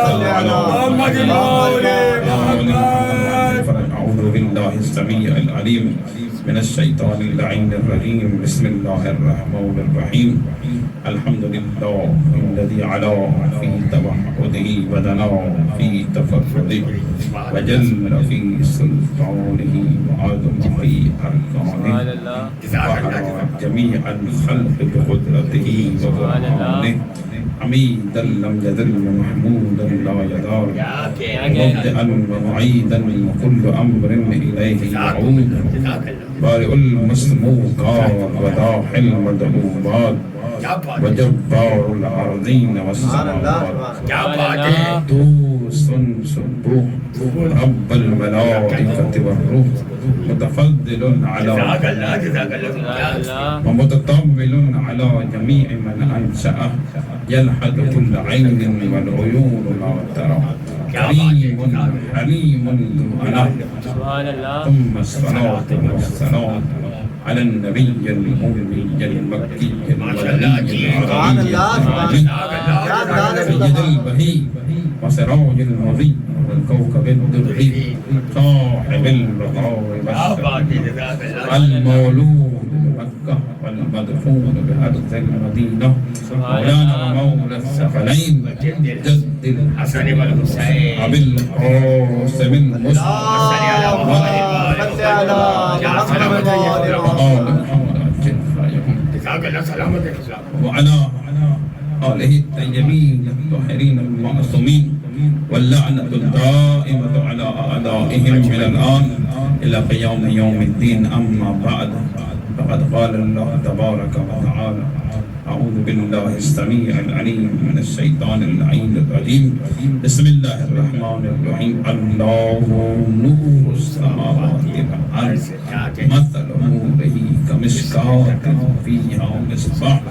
محمد أعوذ بالله السميع العليم من الشيطان اللعين الرجيم بسم الله الرحمن الرحيم الحمد لله الذي علا في توحده ودنا في تفرده وجل في سلطانه وعظم في أركانه وحرى جميع الخلق بقدرته وبرهانه حميدا لم يذل محمودا لا يدار مبدئا ومعيدا وكل امر اليه يعود بارئ المسموقات وداحي المدعوات وجبار الارضين والسماوات دوس سبوح رب الملائكه والروح متفضل على ومتطول على جميع من انشأه يلحد كل عين والعيون لا ترى كريم حليم ذو أناه ثم الصلاة والسلام على النبي الأمي المكي الولي سيد البهي وسراج المضي والكوكب الدري صاحب البقاء والشرف المولود بمكة والمدفون بأرض المدينة مولانا ومولى الثقلين جد الحسن والحسين أبي القاسم المصطفى وعلى آله الطيبين الطاهرين المعصومين واللعنة الدائمة على أعدائهم من الآن إلى قيام يوم الدين أما بعد فقد قال الله تبارك وتعالى أعوذ بالله السميع العليم من الشيطان اللعين الرجيم بسم الله الرحمن الرحيم الله نور السماوات والأرض مثل نوره كمشكاة فيها مصباح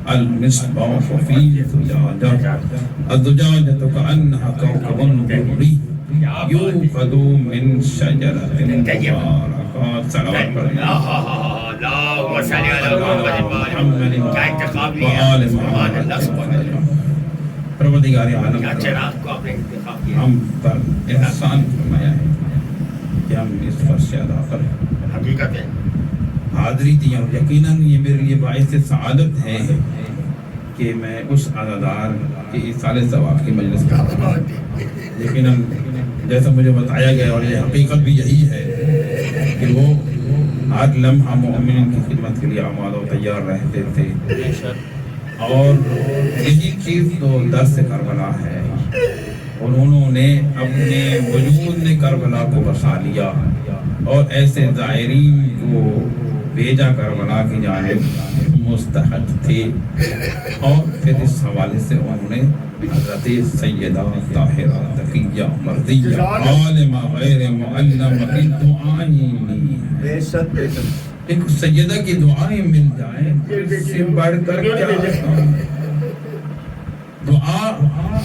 المصباح في زجاجة الزجاجة كأنها كوكب دري يوقد من شجرة مباركة صلوات اللهم صل على محمد وآل محمد پروردگار عالم ہم پر احسان فرمایا ہے کہ ہم اس فرض سے ادا کریں حقیقت ہے حاضری دی اور یقیناً یہ میرے لیے باعث سعادت ہے کہ میں اس عزادار کے سال ثواب کی مجلس کا یقیناً جیسا مجھے بتایا گیا اور یہ حقیقت بھی یہی ہے کہ وہ ہر لمحہ مومنین کی خدمت کے لیے آمادہ و تیار رہتے تھے اور یہی چیز تو درس کربلا ہے انہوں نے اپنے وجود نے کربلا کو بسا لیا اور ایسے زائرین کو بھیجا کربلا کی جانب مستحق تھے اور پھر اس حوالے سے انہوں نے حضرت سیدہ طاہرہ تقیہ مرضیہ عالمہ غیر معلمہ کی دعائیں ایک سیدہ کی دعائیں مل جائیں اس سے بڑھ کر کیا دعا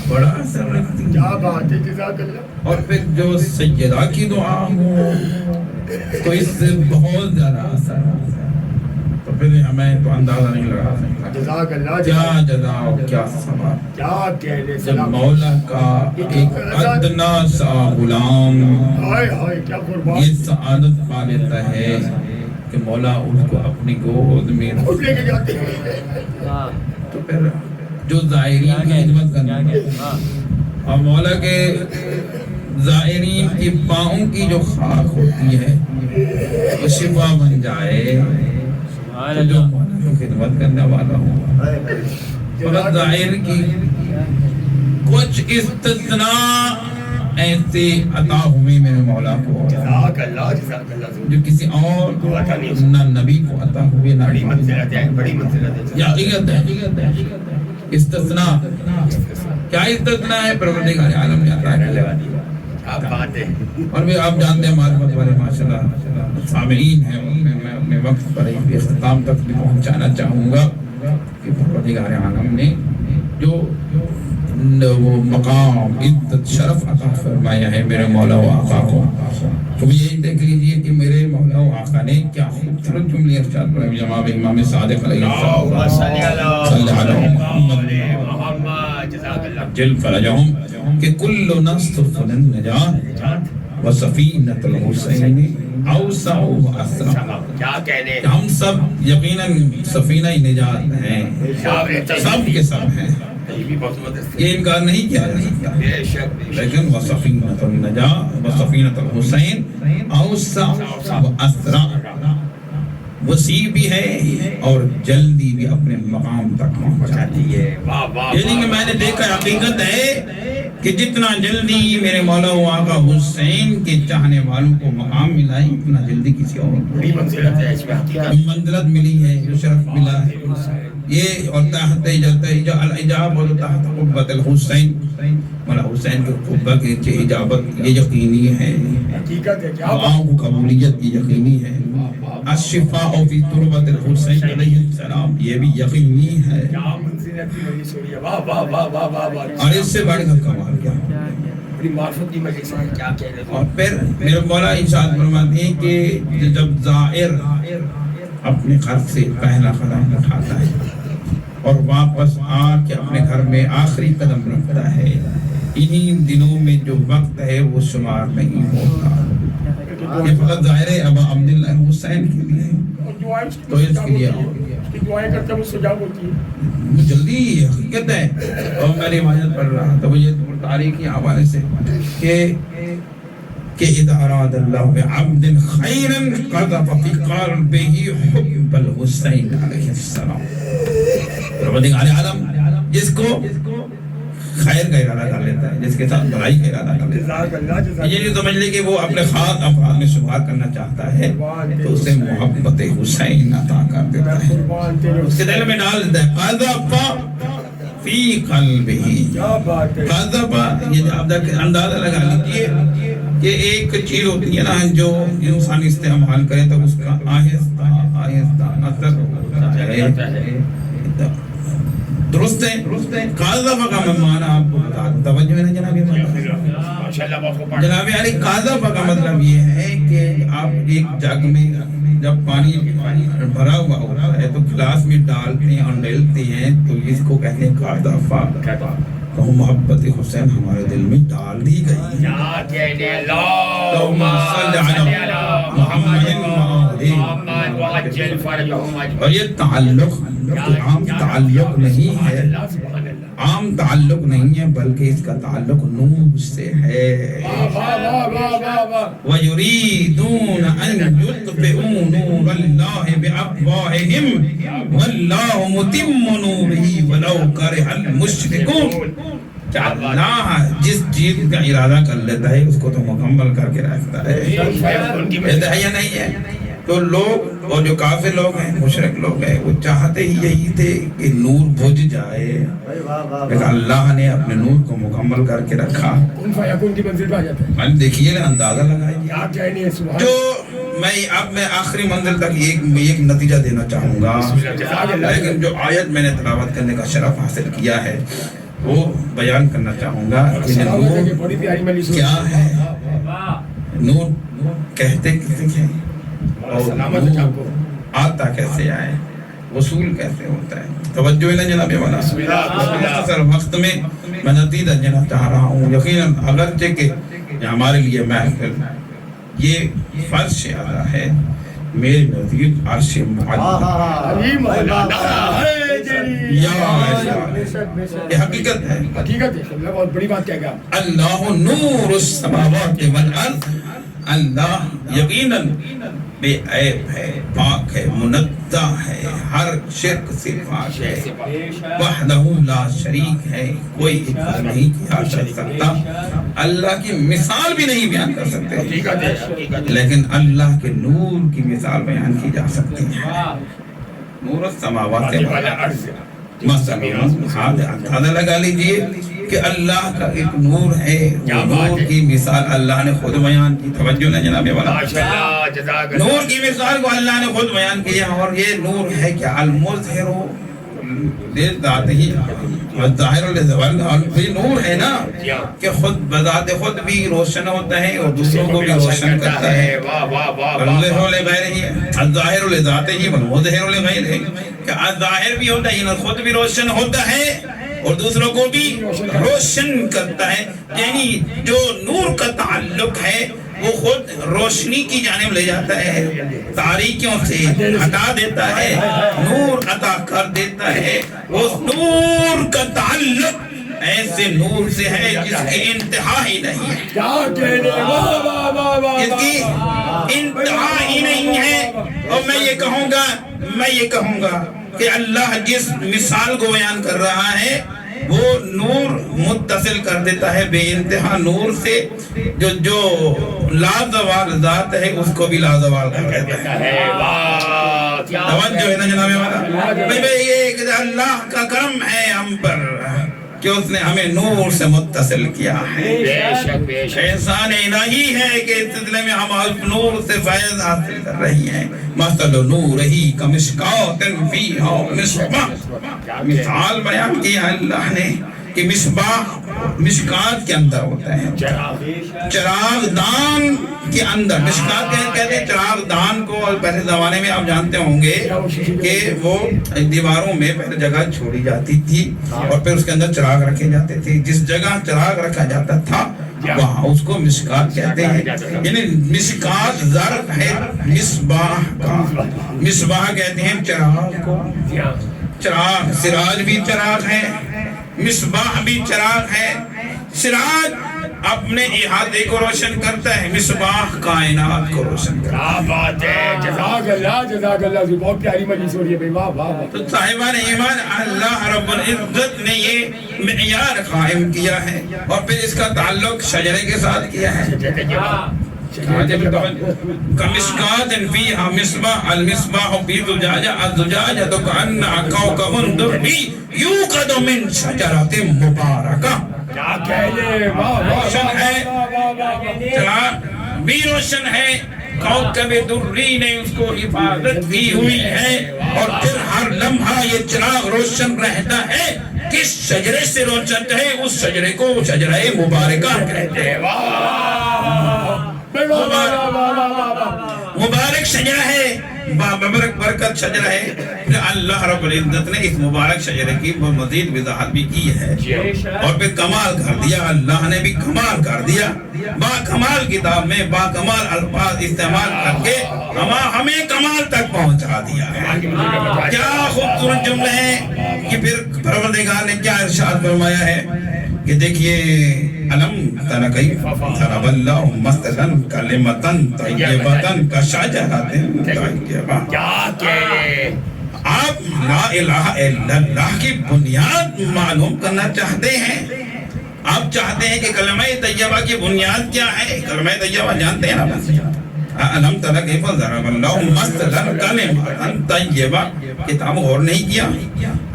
بڑا اثر رکھتی ہے اور پھر جو سیدہ کی دعا ہو تو اس سے بہت زیادہ اثر ہوتا ہے تو پھر ہمیں تو اندازہ نہیں لگا سکتا کیا جزا و کیا ثواب جب مولا کا ایک ادنا سا غلام یہ سعادت پا لیتا ہے کہ مولا اس کو اپنی گود میں لے کے جاتے ہیں تو پھر جو زائرین کی خدمت کرنا اور مولا کے زائرین کی پاؤں کی جو خاک ہوتی ہے وہ شفا بن جائے تو جو مولا کی خدمت کرنے والا ہو فقط زائر کی کچھ استثناء ایسے عطا ہوئے میرے مولا کو جو کسی اور نہ نبی کو عطا ہوئے نہ بڑی منزلت ہے یہ حقیقت ہے استثناء کیا استثناء ہے پروردگار عالم نے عطا کیا اور بھی آپ جانتے ہیں معرفت والے ماشاءاللہ سامعین ہیں میں اپنے وقت پر اختتام تک بھی پہنچانا چاہوں گا کہ پروردگار عالم نے جو وہ مقام عزت شرف عطا فرمایا ہے میرے مولا و آقا کو تو یہ دیکھ لیجئے کہ میرے مولا و آقا نے کیا خوبصورت جملے ارشاد فرمائے جناب امام صادق علیہ السلام صلی اللہ علیہ محمد جل فرجہم کہ کل نصف النجات و سفینۃ الحسین اوسع و اسرع. ہم سب یقیناً سفینہ نجات ہیں، سب کے سب ہیں، یہ انکار نہیں کیا جا سکتا. لیکن وہ سفینۃ النجات و سفینۃ الحسین اوسع و اسرع، وسیع بھی ہے اور جلدی بھی اپنے مقام تک پہنچاتی ہے. یعنی کہ میں نے دیکھا حقیقت ہے کہ جتنا جلدی میرے مولا و آقا حسین کے چاہنے والوں کو مقام ملا ہے، اتنا جلدی کسی اور منزلت ملی ہے، جو شرف ملا ہے. یہ اور تحت الاجاب و تحت قبۃ الحسین، مولا حسین کے قبہ کے اجابت یہ یقینی ہے، دعاؤں کو قبولیت یہ یقینی ہے. الشفاء فی تربۃ الحسین علیہ السلام یہ بھی یقینی ہے. اور اس سے بڑھ کر کمال کیا. اور پھر میرے مولا ارشاد فرماتے ہیں کہ جب زائر اپنے گھر سے پہلا قدم اٹھاتا ہے اور واپس آ کے اپنے گھر میں آخری قدم رکھتا ہے، انہی دنوں میں جو وقت ہے وہ شمار نہیں ہوتا. یہ فقط ظاہر ہے ابا عبداللہ حسین کے لیے، تو اس کے لیے دعائیں کرتے ہیں مستجاب ہوتی ہے. جلدی حقیقت ہے. اور میں روایت پڑھ رہا تھا وہ یہ تاریخی حوالے سے کہ اذا اراد اللہ بعبد خیرا قذف فی قلبہ حب الحسین علیہ السلام. پروردگار عالم جس کو خیر کا ارادہ کر لیتا ہے، جس کے ساتھ بھلائی کا ارادہ کر لیتا ہے، یہ نہیں سمجھ لے کہ وہ اپنے خاص افعال میں شمار کرنا چاہتا ہے تو اسے محبت حسین عطا کر دیتا ہے، اس کے دل میں ڈال دیتا ہے. قذف فی قلبہ، قذف یہ آپ اندازہ لگا لیجیے کہ ایک چیز ہوتی ہے نا جو انسان استعمال کرے تو اس کا آہستہ آہستہ اثر ہوتا ہے. درست ہے. قاذف کا معنی آپ کو بتا دوں، توجہ ہے نا جناب علی. قاذف کا مطلب یہ ہے کہ آپ ایک جگ میں جب پانی بھرا ہوا ہوتا ہے تو گلاس میں ڈالتے ہیں اور ڈلتے ہیں تو اس کو کہتے ہیں قاذف. تو محبت حسین ہمارے دل میں ڈال دی گئی. اور یہ تعلق عام تعلق نہیں ہے، عام تعلق نہیں ہے بلکہ اس کا تعلق نور سے ہے. وَيُرِيدُونَ أَن يُطْفِئُوا نُورَ اللَّهِ بِأَفْوَاهِهِمْ وَاللَّهُ مُتِمُّ نُورِهِ وَلَوْ كَرِهَ الْمُشْرِكُونَ. اللہ جس چیز کا ارادہ کر لیتا ہے اس کو تو مکمل کر کے رکھتا ہے. یا نہیں ہے؟ تو لوگ اور جو کافر لوگ ہیں، مشرک لوگ ہیں، وہ چاہتے ہی یہی تھے کہ نور بجھ جائے، لیکن اللہ نے اپنے نور کو مکمل کر کے رکھا. میں دیکھیے نا، اندازہ لگائیے. جو میں آخری منزل تک ایک نتیجہ دینا چاہوں گا، لیکن جو آیت میں نے تلاوت کرنے کا شرف حاصل کیا ہے وہ بیان کرنا چاہوں گا کہ نور کیا ہے، نور کہتے کسی ہیں اور نور آتا کیسے آئے، وصول کیسے ہوتا ہے. توجہ ہے نا جناب والا. مختصر وقت میں میں نتیجہ دینا چاہ رہا ہوں. یقیناً اگرچہ کہ ہمارے لیے محفل یہ فرش اعلیٰ ہے، میرے نزدیک عرش معلی یہ حقیقت ہے. بہت بڑی بات کہے گا. اللہ نور السماوات والارض، اللہ یقیناً بے عیب ہے، پاک ہے، منزہ ہے، ہر شرک سے پاک ہے، وحدہ لا شریک ہے، کوئی اکرار نہیں کیا جا سکتا. اللہ کی مثال بھی نہیں بیان کر سکتے، لیکن اللہ کے نور کی مثال بیان کی جا سکتی ہے. نور السماوات والارض، اندازہ لگا لیجئے کہ اللہ کا ایک نور ہے، وہ نور کی مثال اللہ نے خود بیان کی. توجہ نہ جناب والا. نور کی مثال کو اللہ نے خود بیان کیا، اور یہ نور ہے کہ المظہر ذات ہی والظاہر لزوال. یہ نور ہے نا کہ خود بذات خود بھی روشن ہوتا ہے اور دوسروں کو بھی روشن کرتا ہے. الظاہر لذات ہی والمظہر لغیرہ، کہ الظاہر بھی ہوتا ہے، خود بھی روشن ہوتا ہے اور دوسروں کو بھی روشن کرتا ہے. یعنی جو نور کا تعلق ہے وہ خود روشنی کی جانب لے جاتا ہے, تاریکیوں سے ہٹا دیتا ہے, نور عطا کر دیتا ہے. اس نور کا تعلق ایسے نور سے ہے جس کی انتہا ہی نہیں ہے, جس کی انتہا ہی نہیں ہے. اور میں یہ کہوں گا کہ اللہ جس مثال کو بیان کر رہا ہے وہ نور متصل کر دیتا ہے بے انتہا نور سے. جو لازوال ذات ہے اس کو بھی لازوال کر دیتا ہے. توجہ ہے نا جناب والا, یہ کہ اللہ کا کرم ہے ہم پر کہ اس نے ہمیں نور سے متصل کیا ہے. احسان الہی ہے کہ اس سلسلے میں ہم نور سے فیض حاصل کر رہی ہیں. مثل نورہ کمشکاۃ فیہا مصباح, مثال بیان کیا اللہ نے کہ مصباح مشکات کے اندر ہوتا ہے, چراغ دان کے اندر. مشکات کہتے ہیں چراغ دان کو, اور پہلے زمانے میں آپ جانتے ہوں گے کہ وہ دیواروں میں پہلے جگہ چھوڑی جاتی تھی اور پھر اس کے اندر چراغ رکھے جاتے تھے. جس جگہ چراغ رکھا جاتا تھا وہاں اس کو مشکات کہتے ہیں. یعنی مشکات ظرف ہے مصباح کا. مصباح کہتے ہیں چراغ کو. چراغ سراج بھی چراغ ہے, مصباح بھی چراغ ہے. سراج اپنے احاطے کو روشن کرتا ہے, مصباح کائنات کو روشن کرتا ہے. کیا بات ہے, جزاک اللہ, بہت پیاری مجلس ہو رہی ہے بھائی, واہ واہ. تو صاحبان ایمان, اللہ رب العزت نے یہ معیار قائم کیا ہے اور پھر اس کا تعلق شجرے کے ساتھ کیا ہے. کمشکات فیہا مصباح, المصباح فی زجاجہ, الزجاجہ کأنہا کوکب درّی یوقد من شجرۃ مبارکہ. کیا کہنے, روشن ہے, چراغ بھی روشن ہے, کوکب درّی نے اس کو حفاظت کی ہوئی ہے. اور پھر ہر لمحہ یہ چراغ روشن رہتا ہے. کس شجرے سے روشن ہے, اس شجرے کو شجرہ مبارکہ کہتے ہیں. مبارک شجرہ ہے, برکت شجرہ ہے. اللہ رب العزت نے اس مبارک شجرے کی مزید وضاحت بھی کی ہے اور پھر کمال کر دیا. اللہ نے بھی کمال کر دیا, با کمال کتاب میں با کمال الفاظ استعمال کر کے ہمیں کمال تک پہنچا دیا ہے. کیا خوبصورت جملے ہیں کہ پھر پروردگار نے کیا ارشاد فرمایا ہے کہ دیکھیے, علم تر کیف ضرب اللہ مثلا کلمۃ طیبۃ کشجرۃ طیبہ. کیا کہنے, آپ لا الہ الا اللہ کی بنیاد معلوم کرنا چاہتے ہیں. آپ چاہتے ہیں کہ کلمہ طیبہ کی بنیاد کیا ہے. کلمہ طیبہ جانتے ہیں نا, علم تر کیف ضرب اللہ مثلا کلمۃ طیبہ. کتاب غور نہیں کیا,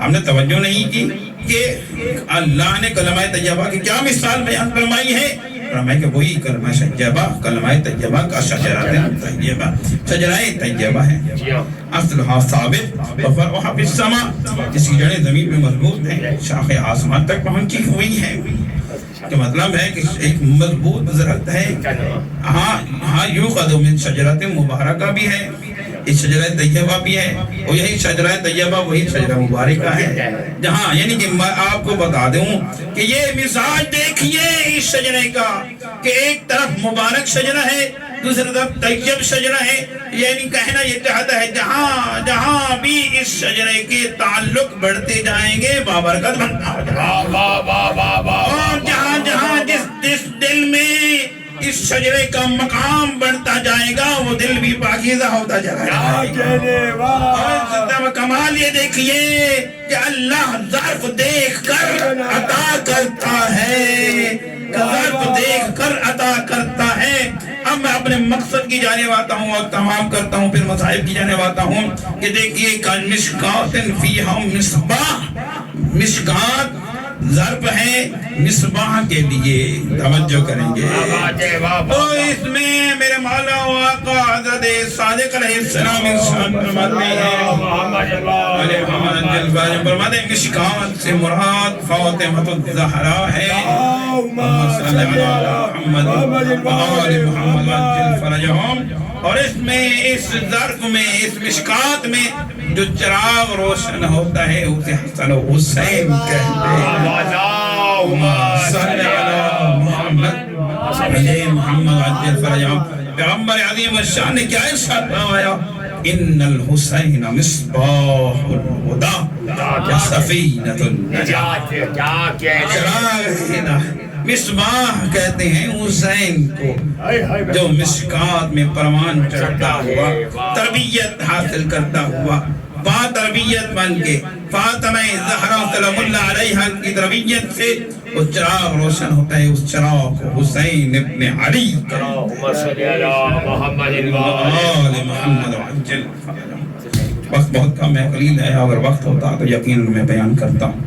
ہم نے توجہ نہیں کی کہ اللہ نے کلمہ طیبہ کی کیا مثال بیان فرمائی ہے. فرمایا کہ وہی کلمہ طیبہ, کلمہ طیبہ کا شجرہ طیبہ, شجرہ طیبہ ہے. اصلها ثابت وفرعها فی السماء, جس کی جڑیں زمین میں مضبوط ہیں, شاخیں آسمان تک پہنچی ہوئی ہیں. کہ مطلب ہے کہ ایک مضبوط درخت ہے. ہاں یوقد من شجرۃ مبارکہ بھی ہے, اس شجرہ طیبہ بھی ہے, اور یہی شجرہ طیبہ وہی شجرہ مبارکہ ہے. جہاں یعنی کہ میں آپ کو بتا دوں کہ یہ مزاج دیکھیے اس شجرے کا کہ ایک طرف مبارک شجرہ ہے, دوسری طرف طیب شجرہ ہے. یعنی کہنا یہ چاہتا ہے جہاں بھی اس شجرے کے تعلق بڑھتے جائیں گے بابرکت بنتا ہوگا, اور جہاں جس دل میں اس شجرے کا مقام بڑھتا جائے گا وہ دل بھی پاکیزہ ہوتا جائے گا. اور کمال یہ دیکھیے کہ اللہ ظرف دیکھ کر عطا کرتا ہے, ظرف دیکھ کر عطا کرتا ہے. اب میں اپنے مقصد کی جانب آتا ہوں اور تمام کرتا ہوں, پھر مصائب کی جانب آتا ہوں کہ دیکھیے کمشکات فیہا مصباح, مشکات ظرف ہے, مصباح کے لیے توجہ کریں گے. تو اس میں میرے مولا و آقا حضرت صادق علیہ السلام ارشاد فرماتے ہیں فرماتے ہیں مشکات سے مراد فاطمہ الزہرا ہے. محمد وآل محمد عجل فرجہم. اور اس میں اس ظرف میں اس مشکات میں جو چراغ روشن ہوتا ہے اسے حسن و حسین کہتے ہیں. صلی علی محمد علیہ محمد عجل فرجہم. پیغمبر عظیم الشان نے کیا ارشاد فرمایا؟ ان الحسین مصباح الہدی صفینۃ النجات. چراغ مصباح کہتے ہیں حسین کو جو مشکات میں پروان چڑھتا ہوا تربیت حاصل کرتا ہوا با تربیت بن کے فاطمہ زہرا سلام اللہ علیہا کی تربیت سے وہ چراغ روشن ہوتا ہے. اس چراغ کو حسین ابن علی محمد عجل. وقت بہت کم ہے قلیل ہے. اگر وقت ہوتا تو یقین میں بیان کرتا ہوں.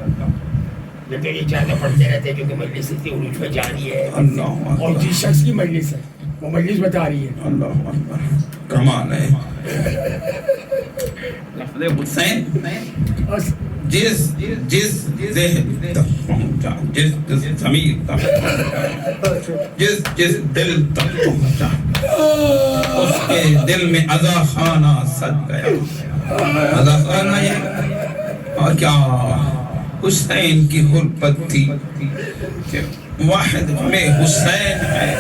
لیکن یہ چاہتے پڑھتے رہتے ہیں کیونکہ مجلس اتنی عروج پہ جاری ہے اللہ اور جس شخص کی مجلس ہے وہ مجلس بتا رہی ہے. اللہ اکبر کمال ہے. لفظ حسین جس ذہن تک پہنچا جس ضمیر تک جس دل تک پہنچا اس کے دل میں عزا خانہ سج گیا. عزا خانہ یہ اور کیا حسین کی غربت تھی کہ واحد ہمیں حسین ہے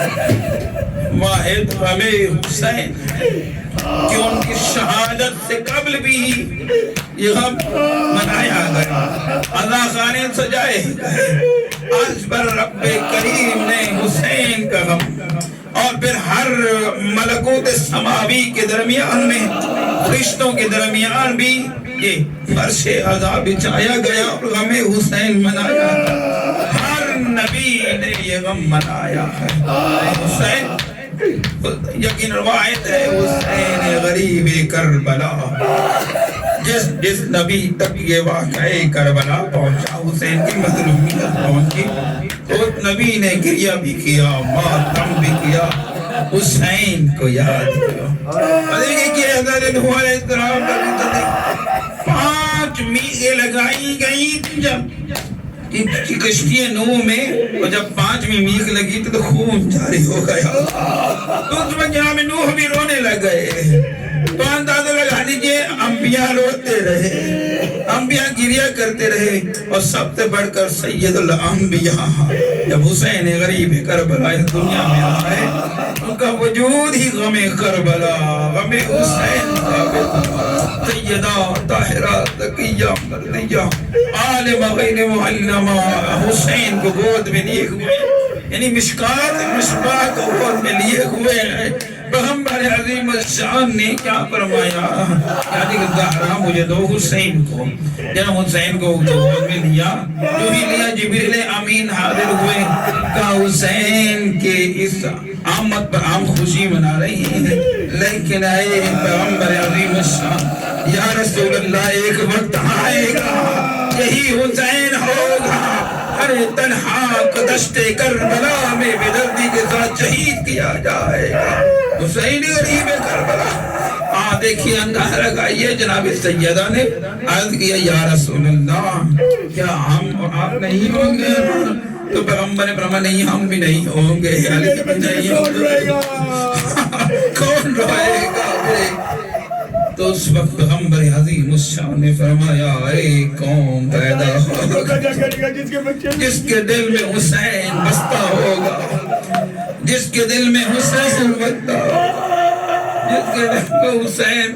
واحد ہمیں حسین ہے کہ ان کی شہادت سے قبل بھی یہ غم منایا گیا. عزا خانے سجائے گئے. آج پر رب کریم نے حسین کا غم اور پھر ہر ملکوت سماوی کے درمیان میں فرشتوں کے درمیان بھی یہ فرش عذاب بچھایا گیا اور غم حسین منایا. ہر نبی نے یہ غم منایا ہے. حسین یقین روایت ہے حسین غریب کربلا. جس نبی تک یہ واقعہ کربلا پہنچا حسین کی مظلومیت پہنچی تو اس نبی نے گریہ بھی کیا ماتم بھی کیا حسین کو یاد کیا. کہ حضرت نوح علیہ السلام 5 میغیں لگائی گئی جب کشتی نوح میں اور جب 5ویں میغ لگی تو خون جاری ہو گیا. تو اس میں جناب نوح بھی رونے لگ گئے. تو اندازہ لگا لیجیے انبیاء روتے رہے انبیاء گریہ کرتے رہے اور سب سے بڑھ کر سید الانبیاء جب حسین غریب کربلا اس دنیا میں آئے ان کا وجود ہی غم کربلا غم حسین ثابت. سیدہ طاہرہ زکیہ مرضیہ عالمہ غیر معلمہ حسین کو گود میں لیے ہوئے یعنی مشکات مصباح کو گود میں لیے ہوئے ہیں. پیغمبر عظیم الشان نے کیا فرمایا یعنی کہ زہرا مجھے دو حسین کو جب حسین کو گود میں لیا جو ہی لیا جبریل امین حاضر ہوئے کہا حسین کے اس آمد پر عام خوشی منا رہی ہیں لیکن اے پیغمبر عظیم الشان یا رسول اللہ ایک وقت آئے گا یہی حسین ہوگا ارے تنہا دشت کربلا میں بے دردی کے ساتھ شہید کیا جائے گا. حسین غریب کربلا دیکھیے اندازہ لگائیے جناب سیدہ نے عرض کیا یا رسول اللہ کیا ہم اور آپ نہیں ہوں گے؟ تو پیغمبر نے فرمایا نہیں ہم بھی نہیں ہوں گے. علی بھی نہیں ہوں گے. کون روئے گا؟ تو اس وقت پیغمبر عظیم الشان نے فرمایا اے قوم پیدا ہوگا جس کے دل میں حسین بستا ہوگا جس کے دل میں حسین بستا ہوگا جس کے دل میں حسین.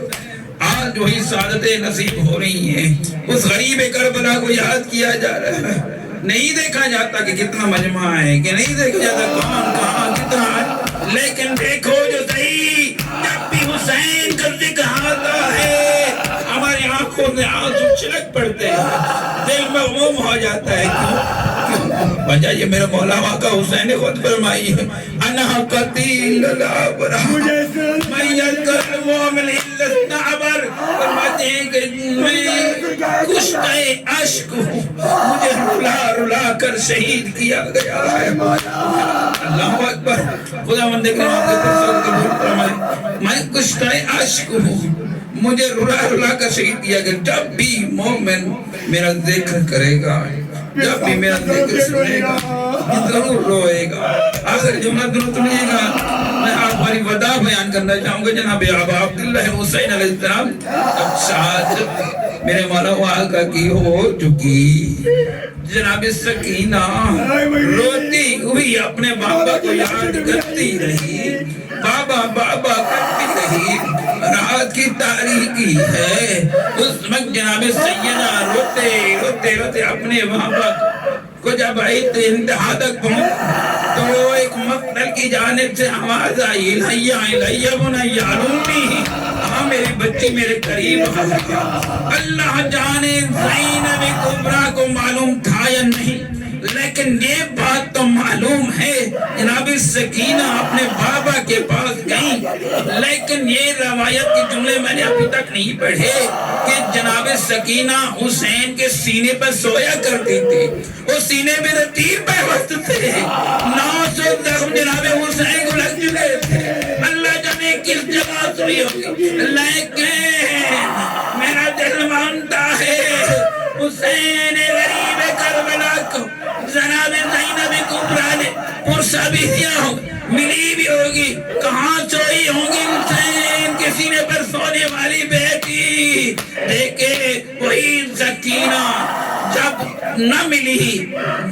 آج وہی سعادتیں نصیب ہو رہی ہیں. اس غریب کربلا کو یاد کیا جا رہا ہے. نہیں دیکھا جاتا کہ کتنا مجمع ہے کہ نہیں دیکھا جاتا کون کہاں کتنا ہے لیکن دیکھو جو صحیح جب بھی حسین کا ذکر آتا ہے ہماری آنکھوں سے آنسو چھلک پڑتے ہیں دل میں موم ہو جاتا ہے. کیوں؟ وجہ یہ میرے مولا آقا حسین نے خود فرمائی ہے انا قتیل الابرار من یذکر المومن الا استعبر. فرماتے ہیں کہ میں کشتۂ عشق ہوں, مجھے رلا رلا کر شہید کیا گیا ہے. اللہ اکبر. خدا مند کرام کے پرسد قبول فرمائے. میں کشتۂ عشق ہوں, مجھے رلا رلا کر شہید کیا گیا. جب بھی مومن میرا ذکر کرے گا, جب بھی میرا ذکر سنے گا, ضرور روئے گا. آخر جملہ ضرور سنیے گا. میں آپ ہماری ودا بیان کرنا چاہوں گا. جناب ابا عبداللہ حسین علیہ السلام اب شہادت میرے مولا آقا کی ہو چکی. جناب سکینہ روتی ہوئی اپنے بابا کو یاد کرتی رہی, بابا بابا کرتی رہی. رات کی تاریکی ہے, اس وقت جناب سیدہ روتے روتے روتے اپنے بابا کو جب انتہا تک پہنچ تو ایک مقتل کی جانب سے آواز آئی الہیہ الہیہ بنیہ رومی, ہاں میری بچی میرے قریب آ گیا. اللہ جانے زینب کبریٰ کو معلوم تھا یا نہیں, لیکن یہ بات تو معلوم ہے جناب سکینہ اپنے بابا کے پاس گئیں. لیکن یہ روایت کے جملے میں نے ابھی تک نہیں پڑھے کہ جناب سکینہ حسین کے سینے پر سویا کرتی تھی. وہ سینے میں تیر پیوست تھے, 900 زخم جناب حسین کو لگ چکے تھے. اللہ جانے کس جگہ سوئی ہوگی, لیکن میرا دل مانتا ہے حسین غریب کربلا کو جناب زینب کبریٰ نے پرسہ بھی دیا ہوگا, ملی بھی ہوگی. کہاں سوئی ہوں گی حسین کے سینے پر سونے والی بیٹی. دیکھے وہی سکینہ جب نہ ملی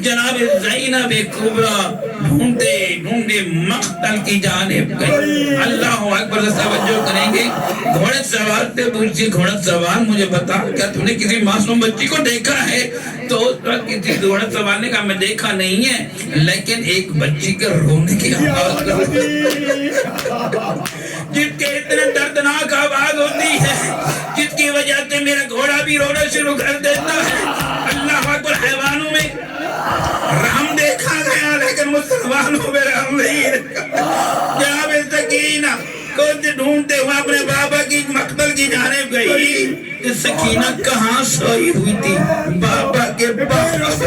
جناب زینب کبریٰ ڈھونڈے ڈھونڈے مقتل کی جانب گئی. اللہ اکبر. توجہ کریں گے. گھوڑے سوار سے پوچھئے گھوڑا سوار مجھے بتا کیا تم نے کسی معصوم بچی کو دیکھا ہے؟ تو اس وقت کسی گھوڑا سوار نے کہا میں دیکھا نہیں ہے, لیکن ایک بچی کے رونے کی آواز جس کے اتنے دردناک آواز ہوتی ہے جس کی وجہ سے میرا گھوڑا بھی رونا شروع کر دیتا ہے. اللہ اکبر. حیوانوں میں رحم دیکھا گیا لیکن مسلمانوں میں رحم نہیں دیکھا. جناب سکینہ کو ڈھونڈتے ہوئے اپنے بابا کی مقتل کی جانب گئی. سکینہ کہاں سوئی ہوئی تھی؟ بابا کے پاس.